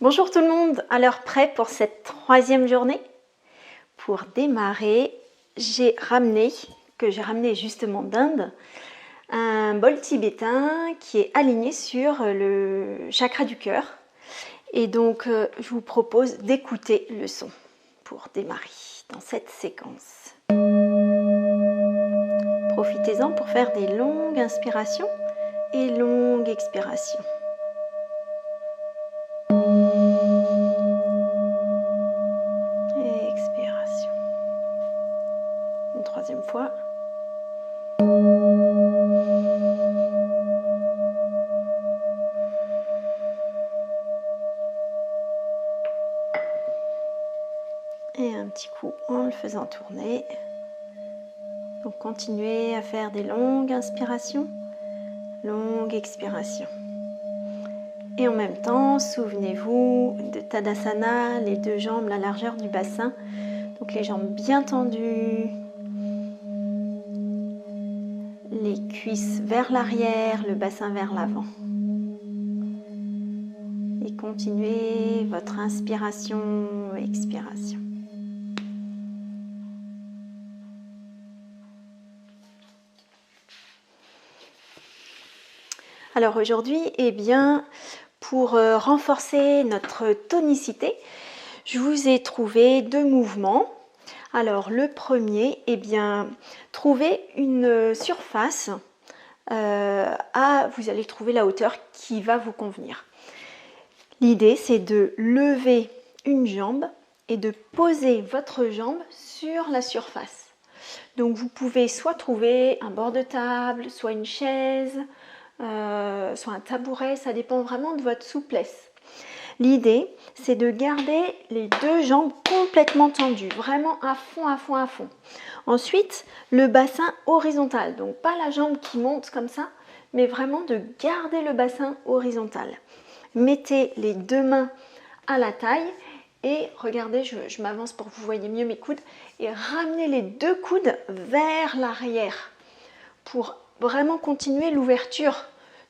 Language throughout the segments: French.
Bonjour tout le monde, alors prêt pour cette troisième journée? Pour démarrer, j'ai ramené justement d'Inde, un bol tibétain qui est aligné sur le chakra du cœur. Et donc je vous propose d'écouter le son pour démarrer dans cette séquence. Profitez-en pour faire des longues inspirations et longues expirations. Et expiration. Une troisième fois. Et un petit coup en le faisant tourner. Donc continuez à faire des longues inspirations, longues expirations. Et en même temps, souvenez-vous de Tadasana, les deux jambes, la largeur du bassin. Donc les jambes bien tendues, les cuisses vers l'arrière, le bassin vers l'avant. Et continuez votre inspiration, expiration. Alors aujourd'hui, pour renforcer notre tonicité, je vous ai trouvé deux mouvements. Alors le premier, trouvez une surface, vous allez trouver la hauteur qui va vous convenir. L'idée, c'est de lever une jambe et de poser votre jambe sur la surface. Donc vous pouvez soit trouver un bord de table, soit une chaise, soit un tabouret, ça dépend vraiment de votre souplesse. L'idée, c'est de garder les deux jambes complètement tendues, vraiment à fond, à fond, à fond. Ensuite, le bassin horizontal, donc pas la jambe qui monte comme ça, mais vraiment de garder le bassin horizontal. Mettez les deux mains à la taille et regardez, je m'avance pour que vous voyez mieux mes coudes, et ramenez les deux coudes vers l'arrière pour vraiment continuer l'ouverture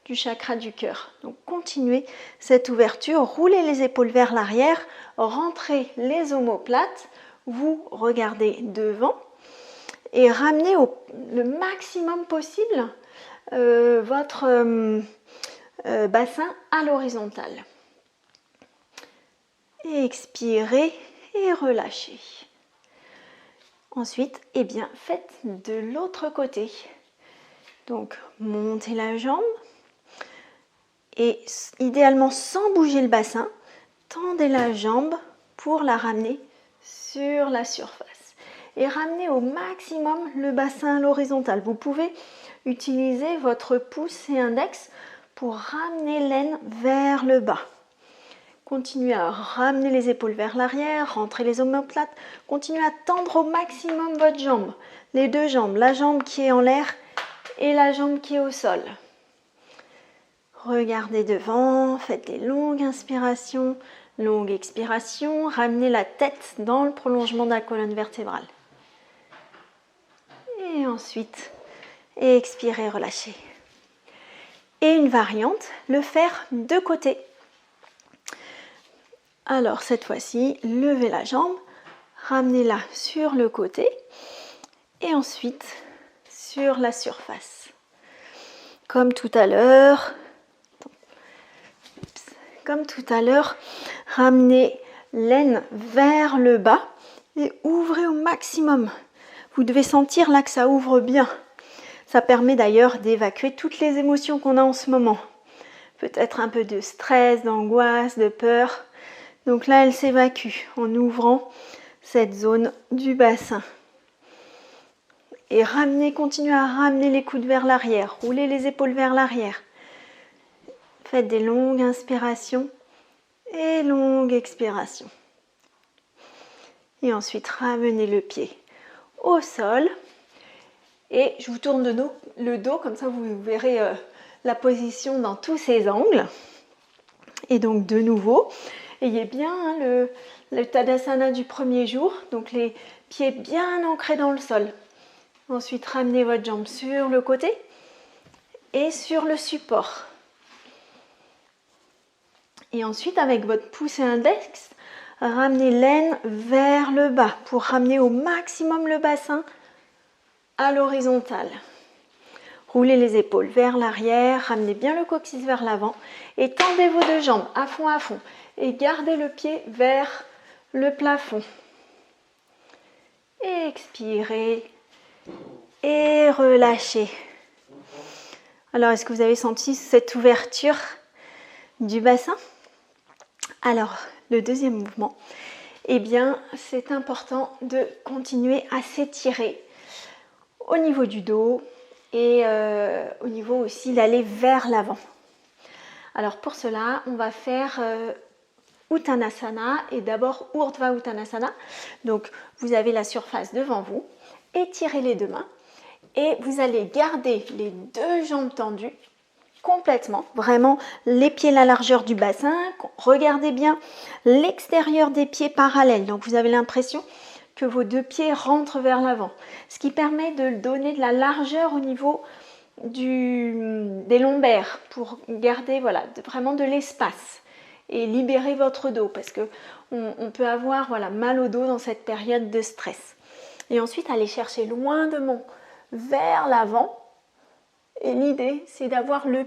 du chakra du cœur. Donc continuez cette ouverture, roulez les épaules vers l'arrière, rentrez les omoplates, vous regardez devant et ramenez le maximum possible votre bassin à l'horizontale. Et expirez et relâchez. Ensuite, faites de l'autre côté. Donc montez la jambe et idéalement sans bouger le bassin, tendez la jambe pour la ramener sur la surface. Et ramenez au maximum le bassin à l'horizontale. Vous pouvez utiliser votre pouce et index pour ramener l'aine vers le bas. Continuez à ramener les épaules vers l'arrière, rentrez les omoplates. Continuez à tendre au maximum votre jambe. Les deux jambes, la jambe qui est en l'air et la jambe qui est au sol. Regardez devant, faites des longues inspirations, longues expirations. Ramenez la tête dans le prolongement de la colonne vertébrale. Et ensuite, expirez, relâchez. Et une variante, le faire de côté. Alors cette fois-ci, levez la jambe, ramenez-la sur le côté et ensuite sur la surface. Comme tout à l'heure, ramenez l'aine vers le bas et ouvrez au maximum. Vous devez sentir là que ça ouvre bien. Ça permet d'ailleurs d'évacuer toutes les émotions qu'on a en ce moment. Peut-être un peu de stress, d'angoisse, de peur. Donc là, elle s'évacue en ouvrant cette zone du bassin. Et continuez à ramener les coudes vers l'arrière. Roulez les épaules vers l'arrière. Faites des longues inspirations et longues expirations. Et ensuite, ramenez le pied au sol. Et je vous tourne le dos, comme ça vous verrez la position dans tous ses angles. Et donc de nouveau, ayez bien le Tadasana du premier jour, donc les pieds bien ancrés dans le sol. Ensuite, ramenez votre jambe sur le côté et sur le support. Et ensuite, avec votre pouce et index, ramenez l'aine vers le bas pour ramener au maximum le bassin à l'horizontale. Roulez les épaules vers l'arrière, ramenez bien le coccyx vers l'avant et tendez vos deux jambes à fond et gardez le pied vers le plafond. Expirez et relâchez. Alors, est-ce que vous avez senti cette ouverture du bassin? Alors, le deuxième mouvement, eh bien, c'est important de continuer à s'étirer au niveau du dos et au niveau aussi d'aller vers l'avant. Alors, pour cela, on va faire Uttanasana et d'abord Urdhva Uttanasana. Donc, vous avez la surface devant vous, étirez les deux mains et vous allez garder les deux jambes tendues complètement, vraiment les pieds à la largeur du bassin. Regardez bien l'extérieur des pieds parallèles. Donc vous avez l'impression que vos deux pieds rentrent vers l'avant, ce qui permet de donner de la largeur au niveau des lombaires pour garder vraiment de l'espace et libérer votre dos parce que on peut avoir mal au dos dans cette période de stress. Et ensuite aller chercher loin de mon vers l'avant. Et l'idée, c'est d'avoir le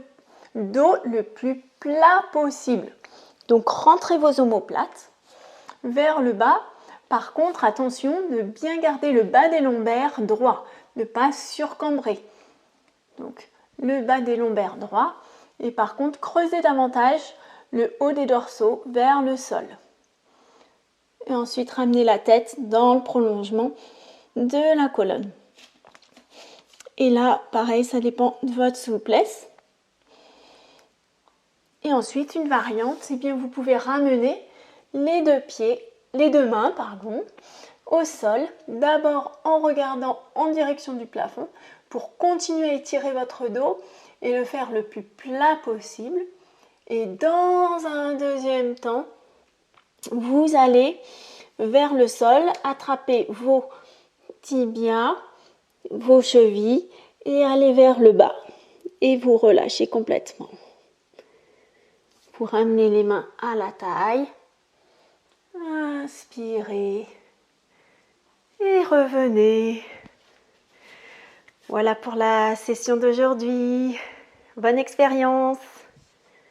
dos le plus plat possible. Donc, rentrez vos omoplates vers le bas. Par contre, attention de bien garder le bas des lombaires droit, ne pas surcambrer. Donc, le bas des lombaires droit. Et par contre, creusez davantage le haut des dorsaux vers le sol. Et ensuite, ramenez la tête dans le prolongement de la colonne. Et là, pareil, ça dépend de votre souplesse. Et ensuite, une variante, eh bien, vous pouvez ramener les deux mains, au sol, d'abord en regardant en direction du plafond pour continuer à étirer votre dos et le faire le plus plat possible. Et dans un deuxième temps, vous allez vers le sol, attraper vos tibias, vos chevilles et aller vers le bas et vous relâchez complètement. Pour ramener les mains à la taille, inspirez et revenez. Voilà pour la session d'aujourd'hui. Bonne expérience!